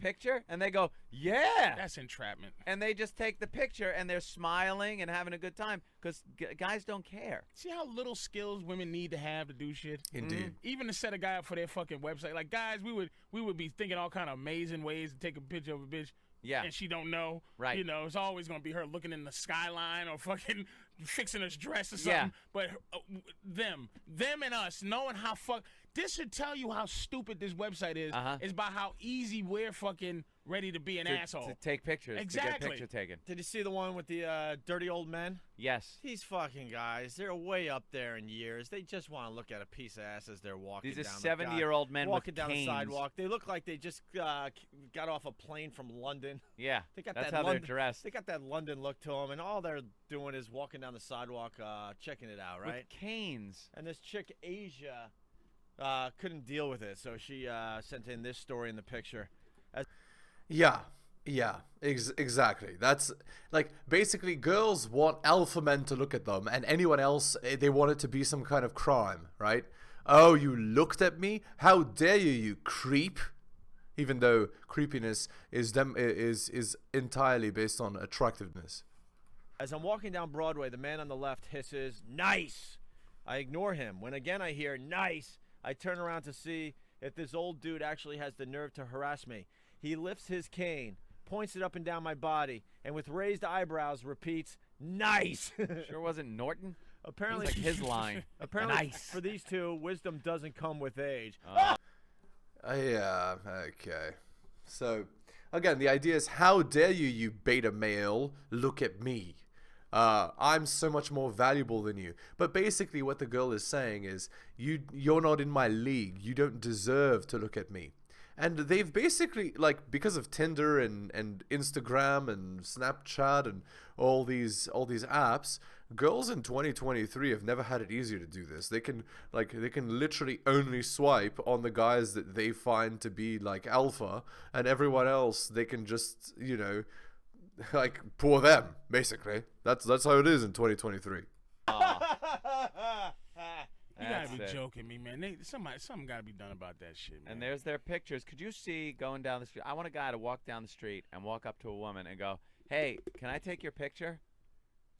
picture? And they go, yeah. That's entrapment. And they just take the picture and they're smiling and having a good time because guys don't care. See how little skills women need to have to do shit? Indeed. Even to set a guy up for their fucking website. Like, guys, we would be thinking all kind of amazing ways to take a picture of a bitch. Yeah. And she don't know. Right. You know, it's always going to be her looking in the skyline or fucking fixing her dress or something. Yeah. But them and us knowing how this should tell you how stupid this website is by how easy we're fucking ready to be an asshole. To take pictures. Exactly. To get picture taken. Did you see the one with the dirty old men? Yes. These fucking guys, they're way up there in years. They just want to look at a piece of ass as they're walking These are down 70-year-old men walking with down canes. the sidewalk. They look like they just got off a plane from London. Yeah. They got that's that how London, they're dressed. They got that London look to them, and all they're doing is walking down the sidewalk, checking it out, right? With canes. And this chick, Asia, couldn't deal with it, so she sent in this story in the picture. Yeah, exactly. That's like basically girls want alpha men to look at them, and anyone else, they want it to be some kind of crime, right? Oh, you looked at me? How dare you, you creep? Even though creepiness is entirely based on attractiveness. As I'm walking down Broadway, the man on the left hisses, "Nice!" I ignore him. When again I hear, "Nice!" I turn around to see if this old dude actually has the nerve to harass me. He lifts his cane, points it up and down my body, and with raised eyebrows repeats, "Nice!" Sure wasn't Norton? Apparently, Like his line. Apparently, Nice. For these two, wisdom doesn't come with age. Yeah, okay. So, again, the idea is, how dare you, you beta male, look at me? I'm so much more valuable than you. But basically what the girl is saying is, you're not in my league. You don't deserve to look at me. And they've basically, like, because of Tinder and Instagram and Snapchat and all these apps, girls in 2023 have never had it easier to do this. They can literally only swipe on the guys that they find to be like alpha, and everyone else they can just, you know, like pour them, basically. That's how it is in 2023. You gotta be joking me, man. Something gotta be done about that shit, man. And there's their pictures. Could you see going down the street? I want a guy to walk down the street and walk up to a woman and go, "Hey, can I take your picture?"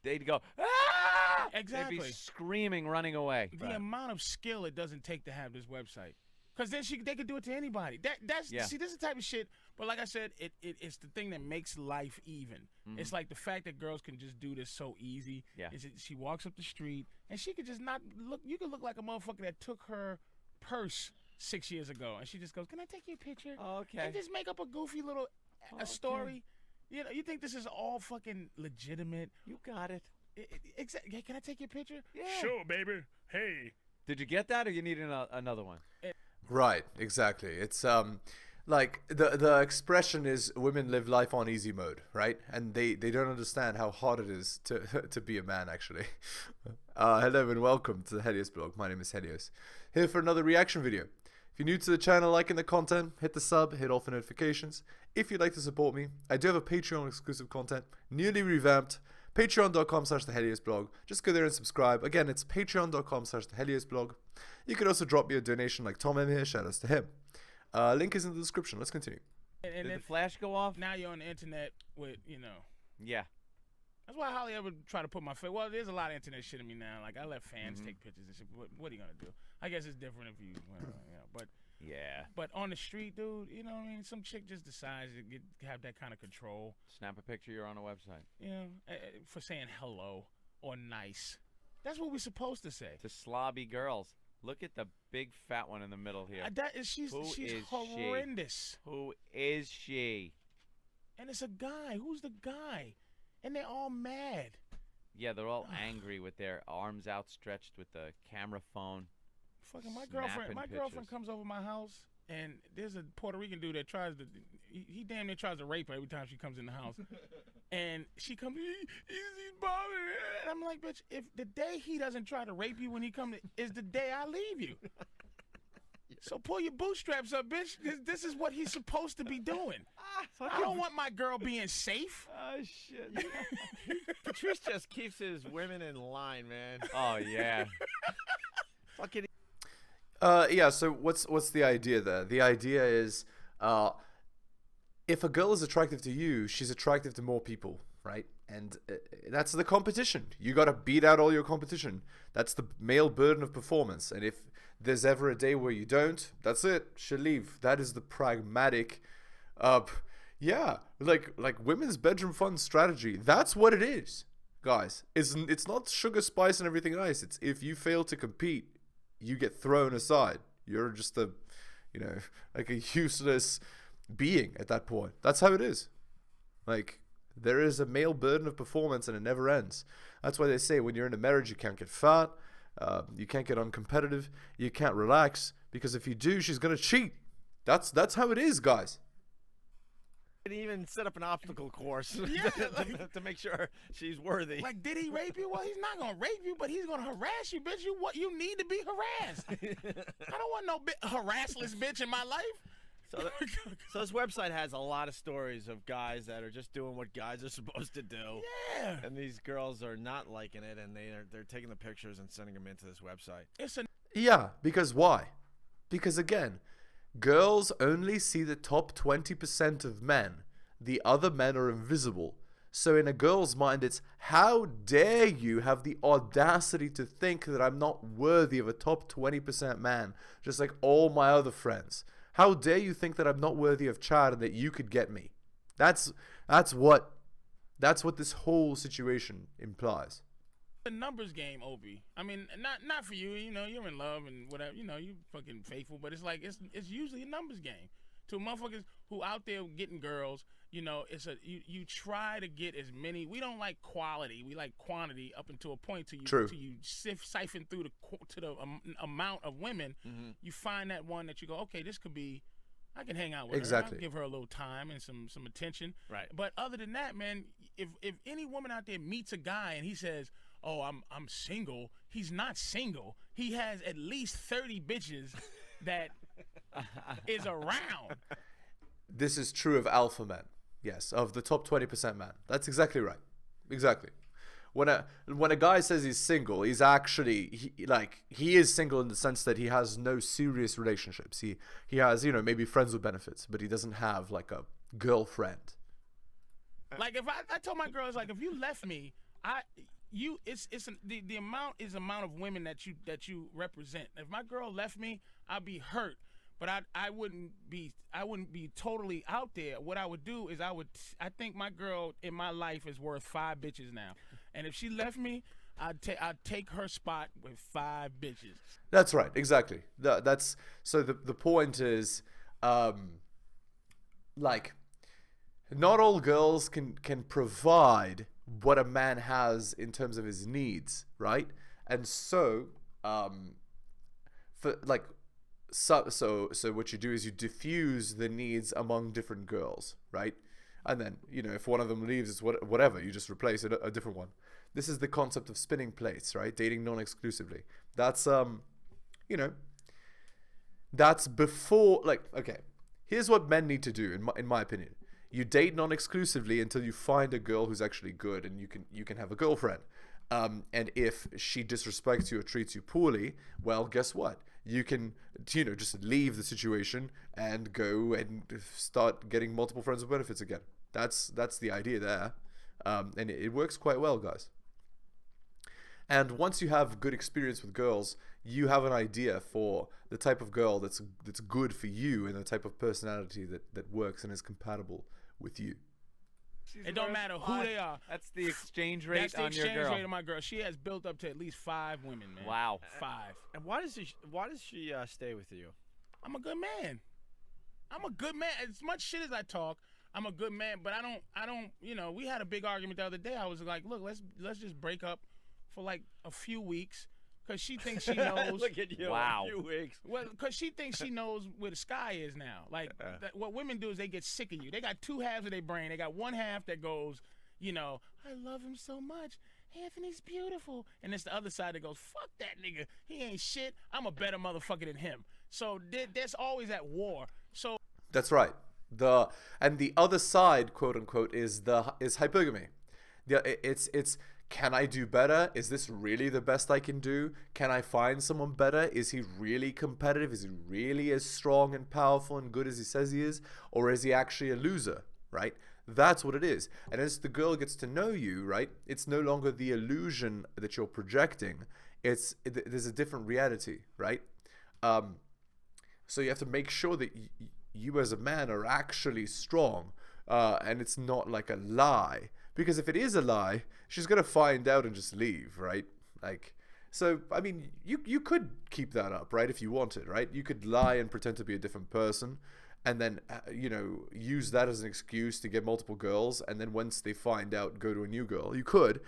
They'd go, "Ah!" Exactly. They'd be screaming, running away. The amount of skill it doesn't take to have this website. Because then they could do it to anybody. See, this is the type of shit. But like I said, it's the thing that makes life even. It's like the fact that girls can just do this so easy. Yeah. Is she walks up the street and she could just not look. You could look like a motherfucker that took her purse 6 years ago, and she just goes, "Can I take your picture?" Okay. And just make up a goofy little a story. You know, you think this is all fucking legitimate? You got it. Exactly. Hey, can I take your picture? Yeah. Sure, baby. Hey. Did you get that, or you need another one? Right, exactly. It's like the expression is women live life on easy mode, right? And they don't understand how hard it is to be a man, actually. Hello and welcome to the Helios blog. My name is Helios, here for another reaction video. If you're new to the channel, liking the content, hit the sub, hit all for notifications. If you'd like to support me, I do have a Patreon exclusive content, newly revamped. Patreon.com/theheliosblog. Just go there and subscribe. Again, it's patreon.com/theheliosblog. You can also drop me a donation like Tom M here. Shout outs to him. Link is in the description. Let's continue. And Did the flash go off? Now you're on the internet with, you know. Yeah. That's why I hardly ever try to put my face. Well, there's a lot of internet shit in me now. Like, I let fans take pictures and shit. What are you going to do? I guess it's different if you, but. Yeah. But on the street, dude, you know what I mean? Some chick just decides to have that kind of control. Snap a picture, you're on a website. You know, for saying hello or nice. That's what we're supposed to say. To slobby girls. Look at the big fat one in the middle here. She's is horrendous. Who is she? And it's a guy. Who's the guy? And they're all mad. Yeah, they're all angry with their arms outstretched with the camera phone. Fucking my Snapping girlfriend comes over my house, and there's a Puerto Rican dude that tries to, he damn near tries to rape her every time she comes in the house. And she comes, he's bothering her. And I'm like, bitch, if the day he doesn't try to rape you when he comes is the day I leave you. So pull your bootstraps up, bitch. This is what he's supposed to be doing. I don't want my girl being safe. Oh, shit. Patrice just keeps his women in line, man. Oh, yeah. Fucking. Yeah, so what's the idea there? The idea is if a girl is attractive to you, she's attractive to more people, right? And that's the competition. You got to beat out all your competition. That's the male burden of performance. And if there's ever a day where you don't, that's it. She'll leave. That is the pragmatic, yeah, like women's bedroom fun strategy. That's what it is, guys. It's not sugar, spice, and everything nice. It's if you fail to compete, you get thrown aside. You're just a, like a useless being at that point. That's how it is. Like, there is a male burden of performance and it never ends. That's why they say when you're in a marriage, you can't get fat, you can't get uncompetitive, you can't relax, because if you do, she's gonna cheat. That's how it is, guys. And even set up an obstacle course Yeah, to make sure she's worthy. Like, did he rape you? Well, he's not gonna rape you, but he's gonna harass you, bitch. You need to be harassed. I don't want no harassless bitch in my life. So this website has a lot of stories of guys that are just doing what guys are supposed to do. Yeah. And these girls are not liking it, and they're taking the pictures and sending them into this website. Yeah, because why? Because again, girls only see the top 20% of men. The other men are invisible. So in a girl's mind, it's, how dare you have the audacity to think that I'm not worthy of a top 20% man, just like all my other friends. How dare you think that I'm not worthy of Chad and that you could get me? That's what this whole situation implies. The numbers game, Obi. I mean, not for you. You're in love and whatever. You fucking faithful, but it's like it's usually a numbers game. To motherfuckers who out there getting girls, it's you try to get as many. We don't like quality. We like quantity up until a point till you siphon through the amount of women. Mm-hmm. You find that one that you go, okay, this could be. I can hang out with Exactly. her. I'll give her a little time and some attention. Right. But other than that, man, if any woman out there meets a guy and he says, "Oh, I'm single," he's not single. He has at least 30 bitches that is around. This is true of alpha men. Yes, of the top 20% man. That's exactly right. Exactly. When a guy says he's single, he's actually he is single in the sense that he has no serious relationships. He has, maybe friends with benefits, but he doesn't have like a girlfriend. Like if I told my girls, like, if you left me, the amount is amount of women that you represent. If my girl left me, I'd be hurt. But I wouldn't be totally out there. What I would do is I think my girl in my life is worth 5 bitches now. And if she left me, I'd take her spot with 5 bitches. That's right, exactly. That's so the point is, like, not all girls can provide what a man has in terms of his needs, right? And so, So what you do is you diffuse the needs among different girls, right? And then, if one of them leaves, it's whatever. You just replace a different one. This is the concept of spinning plates, right? Dating non-exclusively. That's, that's before, like, okay. Here's what men need to do, in my opinion. You date non-exclusively until you find a girl who's actually good and you can have a girlfriend. And if she disrespects you or treats you poorly, well, guess what? You can, just leave the situation and go and start getting multiple friends with benefits again. That's the idea there. And it works quite well, guys. And once you have good experience with girls, you have an idea for the type of girl that's good for you and the type of personality that works and is compatible with you. It don't matter who they are. That's the exchange rate on your girl. That's the exchange rate of my girl. She has built up to at least 5 women, man. Wow. 5. And why does she stay with you? I'm a good man. I'm a good man. As much shit as I talk, I'm a good man. But I don't. We had a big argument the other day. I was like, look, let's just break up for like a few weeks. Because she thinks she knows. Look at you. Wow. A few weeks. Well, because she thinks she knows where the sky is now. Like, what women do is they get sick of you. They got 2 halves of their brain. They got one half that goes, I love him so much. Anthony's beautiful. And it's the other side that goes, fuck that nigga. He ain't shit. I'm a better motherfucker than him. So that's always at war. So That's right. And the other side, quote unquote, is hypergamy. It's can I do better? Is this really the best I can do? Can I find someone better? Is he really competitive? Is he really as strong and powerful and good as he says he is? Or is he actually a loser, right? That's what it is. And as the girl gets to know you, right, it's no longer the illusion that you're projecting. There's a different reality, right? So you have to make sure that you as a man are actually strong, and it's not like a lie. Because if it is a lie, she's gonna find out and just leave, right? Like, so I mean, you could keep that up, right? If you wanted, right? You could lie and pretend to be a different person, and then use that as an excuse to get multiple girls, and then once they find out, go to a new girl. You could.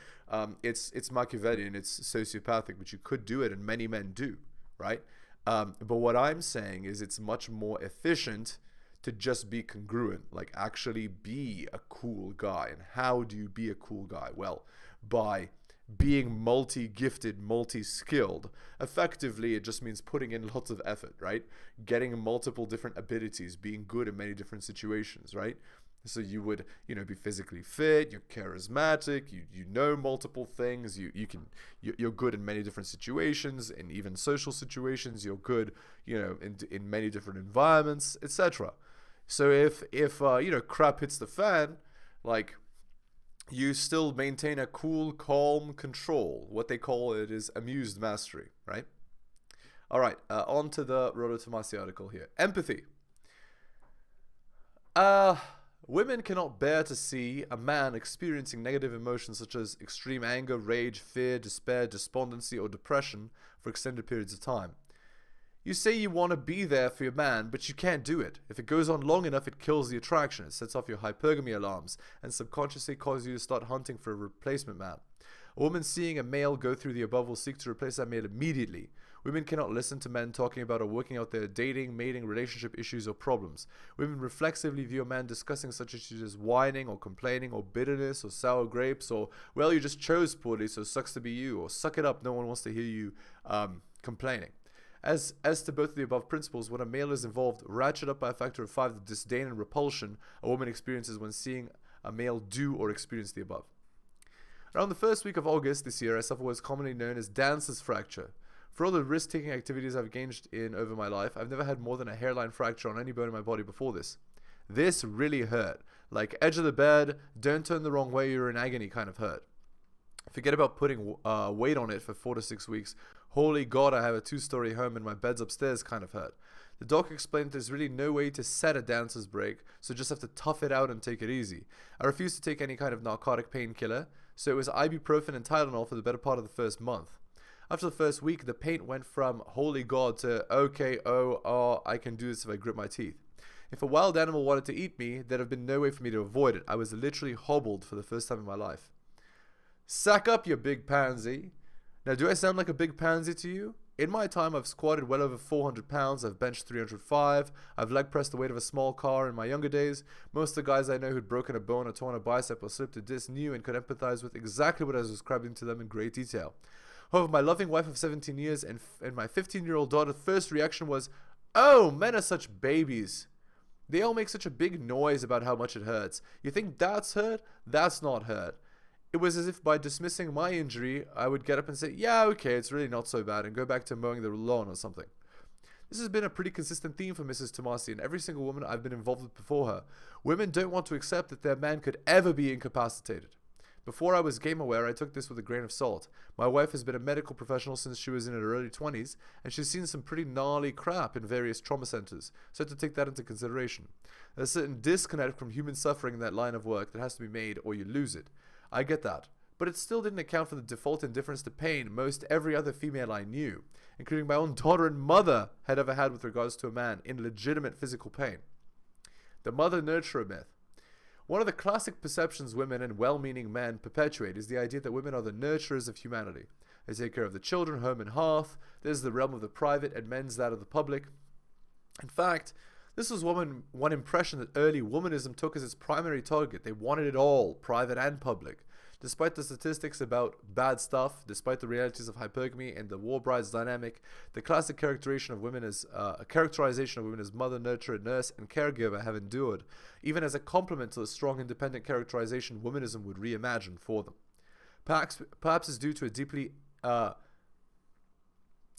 It's Machiavellian, it's sociopathic, but you could do it, and many men do, right? But what I'm saying is it's much more efficient to just be congruent, like actually be a cool guy. And how do you be a cool guy? Well, by being multi-gifted, multi-skilled. Effectively, it just means putting in lots of effort, right? Getting multiple different abilities, being good in many different situations, right? So you would, be physically fit, you're charismatic, you know multiple things, you're good in many different situations, in even social situations, you're good, in many different environments, etc. So if crap hits the fan, like, you still maintain a cool, calm control. What they call it is amused mastery, right? All right, on to the Rodo Tomasi article here. Empathy. Women cannot bear to see a man experiencing negative emotions such as extreme anger, rage, fear, despair, despondency, or depression for extended periods of time. You say you want to be there for your man, but you can't do it. If it goes on long enough, it kills the attraction. It sets off your hypergamy alarms and subconsciously causes you to start hunting for a replacement man. A woman seeing a male go through the above will seek to replace that male immediately. Women cannot listen to men talking about or working out their dating, mating, relationship issues or problems. Women reflexively view a man discussing such issues as whining or complaining or bitterness or sour grapes or, well, you just chose poorly, so it sucks to be you, or suck it up, no one wants to hear you complaining. As to both of the above principles, when a male is involved, ratchet up by a factor of 5 the disdain and repulsion a woman experiences when seeing a male do or experience the above. Around the first week of August this year, I suffered what is commonly known as dancer's fracture. For all the risk-taking activities I've engaged in over my life, I've never had more than a hairline fracture on any bone in my body before this. This really hurt. Like edge of the bed, don't turn the wrong way, you're in agony kind of hurt. Forget about putting weight on it for 4 to 6 weeks. Holy God, I have a 2-story home and my bed's upstairs kind of hurt. The doc explained there's really no way to set a dancer's break, so just have to tough it out and take it easy. I refused to take any kind of narcotic painkiller, so it was ibuprofen and Tylenol for the better part of the first month. After the first week, the pain went from holy God to okay, I can do this if I grit my teeth. If a wild animal wanted to eat me, there'd have been no way for me to avoid it. I was literally hobbled for the first time in my life. Sack up, you big pansy. Now, do I sound like a big pansy to you? In my time, I've squatted well over 400 pounds, I've benched 305, I've leg pressed the weight of a small car in my younger days. Most of the guys I know who'd broken a bone or torn a bicep or slipped a disc knew and could empathize with exactly what I was describing to them in great detail. However, my loving wife of 17 years and my 15-year-old daughter's first reaction was, oh, men are such babies. They all make such a big noise about how much it hurts. You think that's hurt? That's not hurt. It was as if by dismissing my injury, I would get up and say, yeah, okay, it's really not so bad, and go back to mowing the lawn or something. This has been a pretty consistent theme for Mrs. Tomasi and every single woman I've been involved with before her. Women don't want to accept that their man could ever be incapacitated. Before I was game aware, I took this with a grain of salt. My wife has been a medical professional since she was in her early 20s, and she's seen some pretty gnarly crap in various trauma centers, so I had to take that into consideration. There's a certain disconnect from human suffering in that line of work that has to be made or you lose it. I get that, but it still didn't account for the default indifference to pain most every other female I knew, including my own daughter and mother, had ever had with regards to a man in legitimate physical pain. The mother-nurturer myth. One of the classic perceptions women and well-meaning men perpetuate is the idea that women are the nurturers of humanity. They take care of the children, home and hearth. This is the realm of the private and men's that of the public. In fact, this was one impression that early womanism took as its primary target. They wanted it all, private and public. Despite the statistics about bad stuff, despite the realities of hypergamy and the war bride's dynamic, the classic characterization of women as mother, nurturer, nurse, and caregiver have endured, even as a complement to the strong independent characterization womanism would reimagine for them. Perhaps is due to a deeply to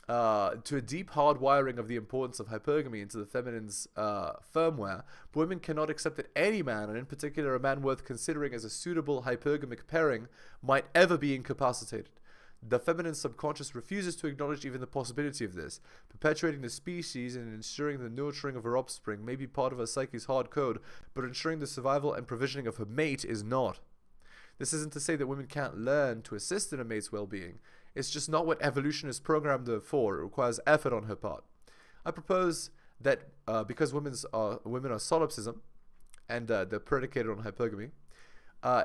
a deep hardwiring of the importance of hypergamy into the feminine's firmware, but women cannot accept that any man, and in particular a man worth considering as a suitable hypergamic pairing, might ever be incapacitated. The feminine subconscious refuses to acknowledge even the possibility of this. Perpetuating the species and ensuring the nurturing of her offspring may be part of her psyche's hard code, but ensuring the survival and provisioning of her mate is not. This isn't to say that women can't learn to assist in a mate's well-being. It's just not what evolution has programmed her for. It requires effort on her part. I propose that because women are solipsism, and they're predicated on hypergamy,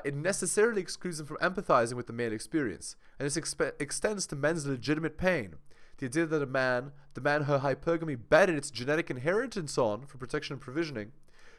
it necessarily excludes them from empathizing with the male experience, and this extends to men's legitimate pain. The idea that the man her hypergamy betted its genetic inheritance on for protection and provisioning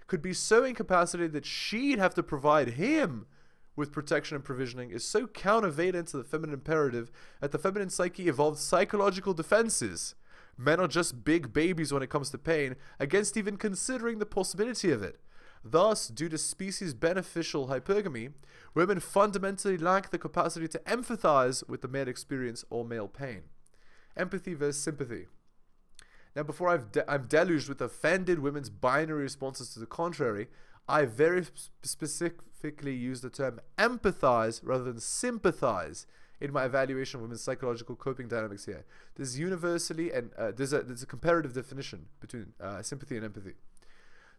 could be so incapacitated that she'd have to provide him with protection and provisioning is so countervalant to the feminine imperative that the feminine psyche evolved psychological defenses. Men are just big babies when it comes to pain, against even considering the possibility of it. Thus, due to species beneficial hypergamy, women fundamentally lack the capacity to empathize with the male experience or male pain. Empathy versus sympathy. Now, before I'm deluged with offended women's binary responses to the contrary, I very specifically use the term empathize rather than sympathize in my evaluation of women's psychological coping dynamics here. There's universally, and there's a comparative definition between sympathy and empathy.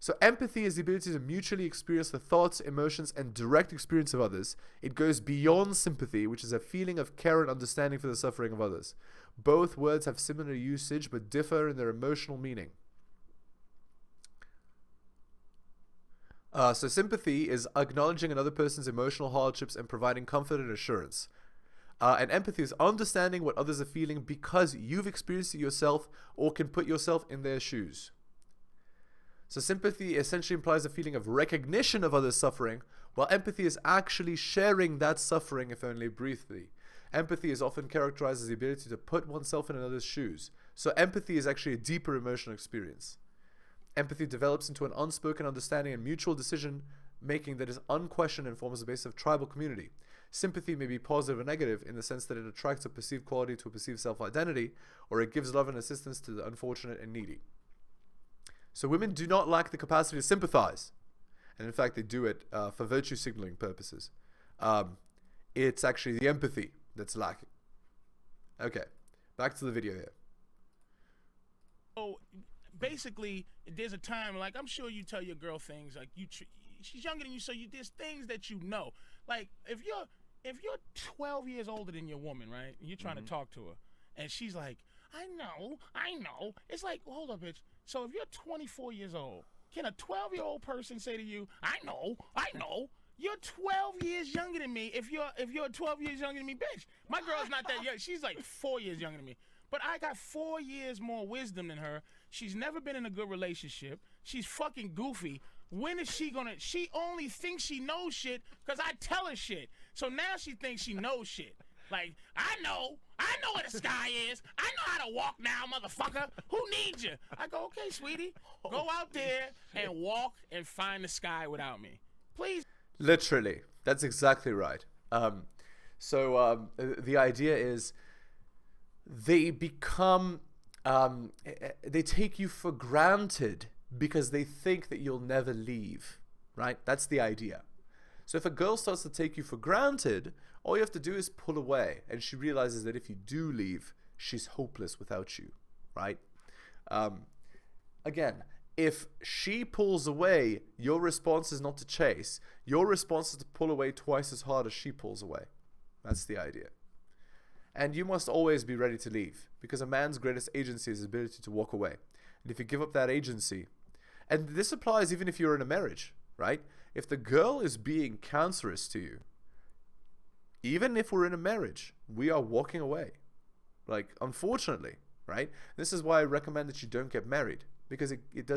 So empathy is the ability to mutually experience the thoughts, emotions, and direct experience of others. It goes beyond sympathy, which is a feeling of care and understanding for the suffering of others. Both words have similar usage, but differ in their emotional meaning. So sympathy is acknowledging another person's emotional hardships and providing comfort and assurance. And empathy is understanding what others are feeling because you've experienced it yourself or can put yourself in their shoes. So sympathy essentially implies a feeling of recognition of others' suffering, while empathy is actually sharing that suffering, if only briefly. Empathy is often characterized as the ability to put oneself in another's shoes. So empathy is actually a deeper emotional experience. Empathy develops into an unspoken understanding and mutual decision-making that is unquestioned and forms the basis of tribal community. Sympathy may be positive or negative in the sense that it attracts a perceived quality to a perceived self-identity, or it gives love and assistance to the unfortunate and needy. So women do not lack the capacity to sympathize. And in fact, they do it for virtue signaling purposes. It's actually the empathy that's lacking. Okay, back to the video here. So basically, there's a time, like, I'm sure you tell your girl things, like, she's younger than you, so there's things that you know. Like, if you're 12 years older than your woman, right, and you're trying to talk to her, and she's like, I know. It's like, well, hold up, bitch. So if you're 24 years old, can a 12-year-old person say to you, I know. You're 12 years younger than me. If you're 12 years younger than me, bitch. My girl's not that young. She's like 4 years younger than me. But I got 4 years more wisdom than her. She's never been in a good relationship. She's fucking goofy. When is she gonna? She only thinks she knows shit because I tell her shit. So now she thinks she knows shit. Like, I know where the sky is. I know how to walk now, motherfucker. Who needs you? I go, okay, sweetie. Go out there and walk and find the sky without me. Please. Literally. That's exactly right. So the idea is they become, they take you for granted because they think that you'll never leave, right? That's the idea. So if a girl starts to take you for granted, all you have to do is pull away, and she realizes that if you do leave, she's hopeless without you, right? Again, if she pulls away, your response is not to chase. Your response is to pull away twice as hard as she pulls away. That's the idea. And you must always be ready to leave, because a man's greatest agency is his ability to walk away. And if you give up that agency, and this applies even if you're in a marriage, right? If the girl is being cancerous to you, even if we're in a marriage, we are walking away. Like, unfortunately, right? This is why I recommend that you don't get married, because it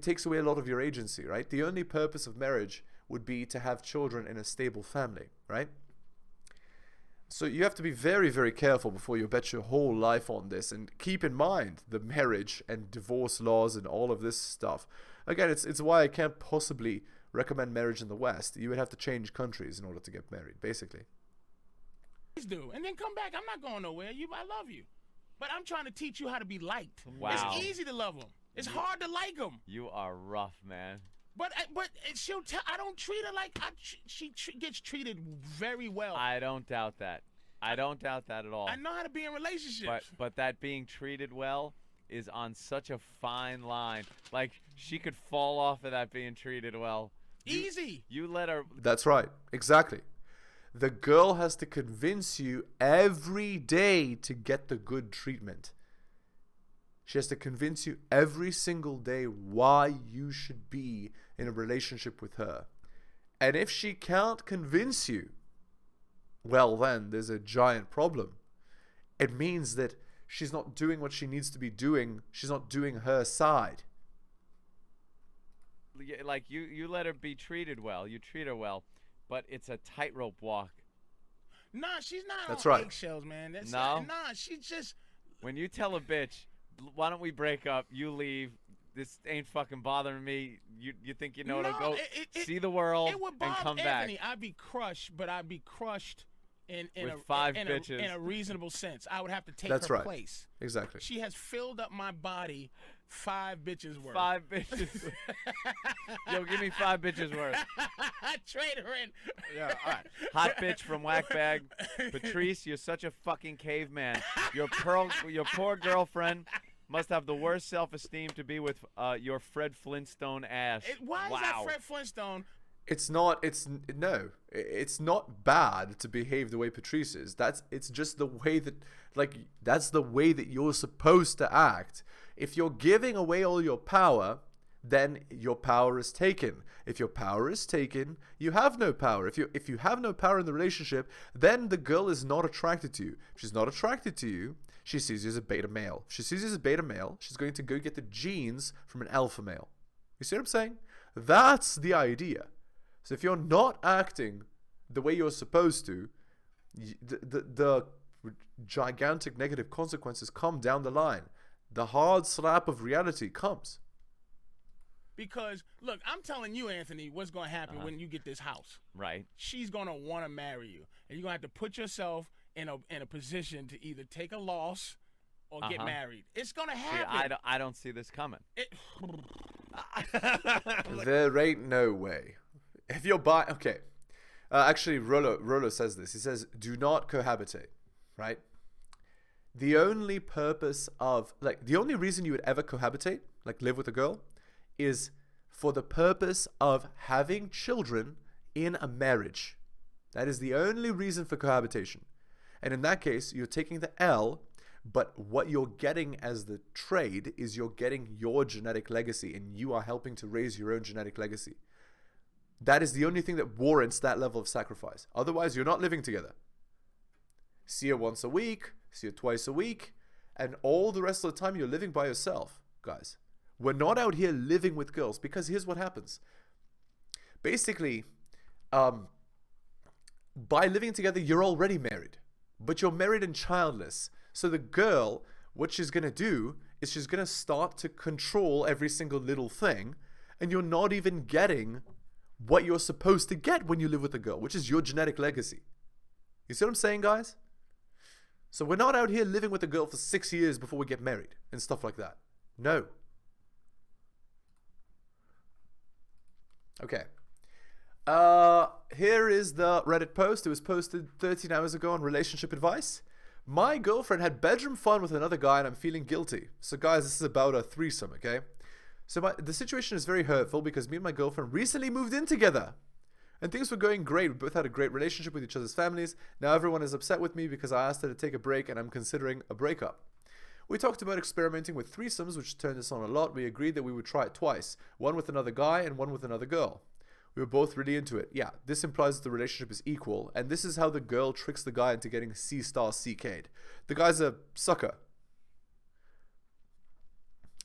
takes away a lot of your agency, right? The only purpose of marriage would be to have children in a stable family, right? So you have to be very, very careful before you bet your whole life on this, and keep in mind the marriage and divorce laws and all of this stuff. Again, it's why I can't possibly recommend marriage in the West. You would have to change countries in order to get married, basically. do, and then come back. I'm not going nowhere. I love you, but I'm trying to teach you how to be liked. Wow. It's easy to love them. It's hard to like them. You are rough, man. But she'll tell. I don't treat her like she gets treated very well. I don't doubt that. I don't doubt that at all. I know how to be in relationships. But that being treated well is on such a fine line. Like, she could fall off of that being treated well. Easy. You let her. That's right. Exactly. The girl has to convince you every day to get the good treatment. She has to convince you every single day why you should be in a relationship with her. And if she can't convince you, well, then there's a giant problem. It means that she's not doing what she needs to be doing. She's not doing her side. Like, you let her be treated well. You treat her well. But it's a tightrope walk. Nah, she's not That's on right. eggshells, man. No? Nah, she's just... When you tell a bitch, why don't we break up, you leave, this ain't fucking bothering me, you think you know to go see the world it would and bother come Anthony. back. I'd be crushed, but I'd be crushed in With a, five in bitches. in a reasonable sense. I would have to take That's her right. place. Exactly. She has filled up my body 5 bitches worth. 5 bitches. Yo, give me 5 bitches worth. Trade her in. Yeah, all right. Hot bitch from Whack Bag. Patrice, you're such a fucking caveman. Your poor girlfriend must have the worst self-esteem to be with your Fred Flintstone ass. Why is that Fred Flintstone? It's not bad to behave the way Patrice is. It's just the way that, that's the way that you're supposed to act. If you're giving away all your power, then your power is taken. If your power is taken, you have no power. If you have no power in the relationship, then the girl is not attracted to you. If she's not attracted to you, she sees you as a beta male. If she sees you as a beta male, she's going to go get the genes from an alpha male. You see what I'm saying? That's the idea. So if you're not acting the way you're supposed to, the gigantic negative consequences come down the line. The hard slap of reality comes. Because, look, I'm telling you, Anthony, what's going to happen when you get this house. Right. She's going to want to marry you. And you're going to have to put yourself in a position to either take a loss or get married. It's going to happen. See, I don't see this coming. There ain't no way. If you're okay. Actually, Rollo says this. He says, do not cohabitate, right? The only purpose of, the only reason you would ever cohabitate, live with a girl, is for the purpose of having children in a marriage. That is the only reason for cohabitation. And in that case, you're taking the L, but what you're getting as the trade is you're getting your genetic legacy, and you are helping to raise your own genetic legacy. That is the only thing that warrants that level of sacrifice. Otherwise, you're not living together. See her once a week, see her twice a week, and all the rest of the time you're living by yourself, guys. We're not out here living with girls, because here's what happens. Basically, by living together, you're already married, but you're married and childless. So the girl, what she's going to do is she's going to start to control every single little thing, and you're not even getting what you're supposed to get when you live with a girl, which is your genetic legacy. You see what I'm saying, guys? So we're not out here living with a girl for 6 years before we get married and stuff like that. No. Okay. Here is the Reddit post. It was posted 13 hours ago on relationship advice. My girlfriend had bedroom fun with another guy and I'm feeling guilty. So guys, this is about a threesome, okay? So the situation is very hurtful because me and my girlfriend recently moved in together. And things were going great. We both had a great relationship with each other's families. Now everyone is upset with me because I asked her to take a break and I'm considering a breakup. We talked about experimenting with threesomes, which turned us on a lot. We agreed that we would try it twice. One with another guy and one with another girl. We were both really into it. Yeah, this implies that the relationship is equal. And this is how the girl tricks the guy into getting C-star CK'd. The guy's a sucker.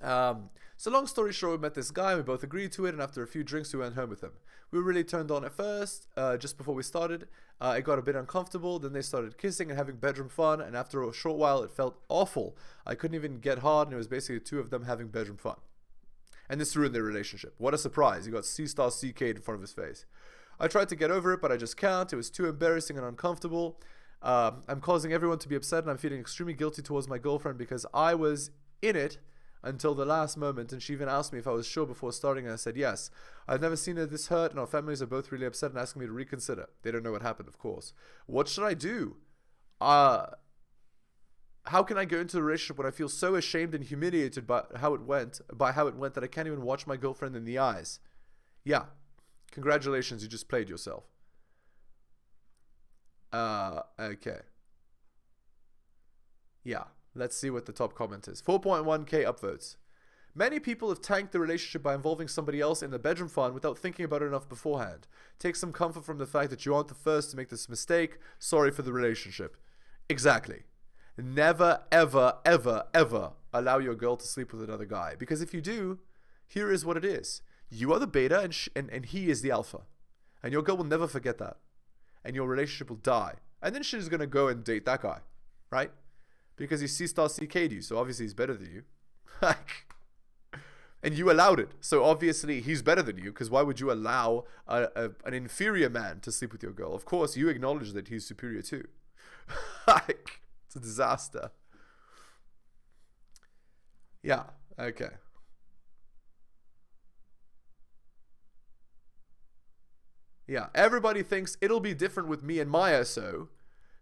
So long story short, we met this guy, we both agreed to it, and after a few drinks, we went home with him. We were really turned on at first, just before we started. It got a bit uncomfortable, then they started kissing and having bedroom fun, and after a short while, it felt awful. I couldn't even get hard, and it was basically the two of them having bedroom fun. And this ruined their relationship. What a surprise, he got C-star CK'd in front of his face. I tried to get over it, but I just can't. It was too embarrassing and uncomfortable. I'm causing everyone to be upset, and I'm feeling extremely guilty towards my girlfriend because I was in it until the last moment, and she even asked me if I was sure before starting, and I said yes. I've never seen her this hurt, and our families are both really upset and asking me to reconsider. They don't know what happened, of course. What should I do? How can I go into a relationship when I feel so ashamed and humiliated by how it went that I can't even watch my girlfriend in the eyes? Yeah. Congratulations, you just played yourself. Okay. Yeah. Let's see what the top comment is. 4.1k upvotes. Many people have tanked the relationship by involving somebody else in the bedroom fun without thinking about it enough beforehand. Take some comfort from the fact that you aren't the first to make this mistake. Sorry for the relationship. Exactly. Never, ever, ever, ever allow your girl to sleep with another guy. Because if you do, here is what it is. You are the beta and he is the alpha. And your girl will never forget that. And your relationship will die. And then she's going to go and date that guy. Right? Because he C-star CK'd you. So obviously he's better than you. And you allowed it. So obviously he's better than you. Because why would you allow an inferior man to sleep with your girl? Of course, you acknowledge that he's superior too. It's a disaster. Yeah, okay. Yeah, everybody thinks it'll be different with me and Maya, so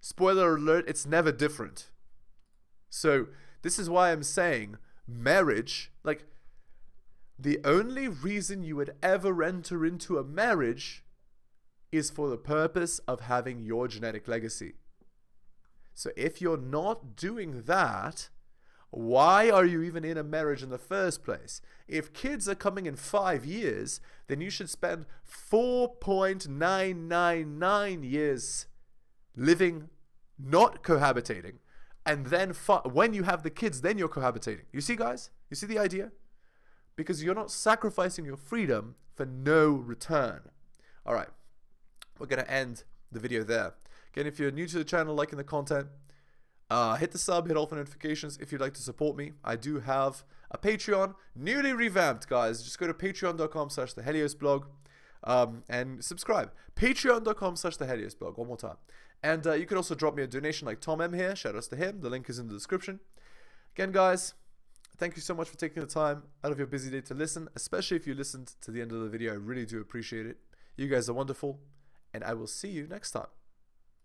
spoiler alert, it's never different. So this is why I'm saying marriage, like the only reason you would ever enter into a marriage is for the purpose of having your genetic legacy. So if you're not doing that, why are you even in a marriage in the first place? If kids are coming in 5 years, then you should spend 4.999 years living, not cohabitating. And then when you have the kids, then you're cohabitating. You see, guys? You see the idea? Because you're not sacrificing your freedom for no return. All right. We're going to end the video there. Again, if you're new to the channel, liking the content, hit the sub, hit all the notifications if you'd like to support me. I do have a Patreon, newly revamped, guys. Just go to patreon.com/theheliosblog and subscribe. Patreon.com/theheliosblog. One more time. And you can also drop me a donation like Tom M here. Shout outs to him. The link is in the description. Again, guys, thank you so much for taking the time out of your busy day to listen, especially if you listened to the end of the video. I really do appreciate it. You guys are wonderful, and I will see you next time.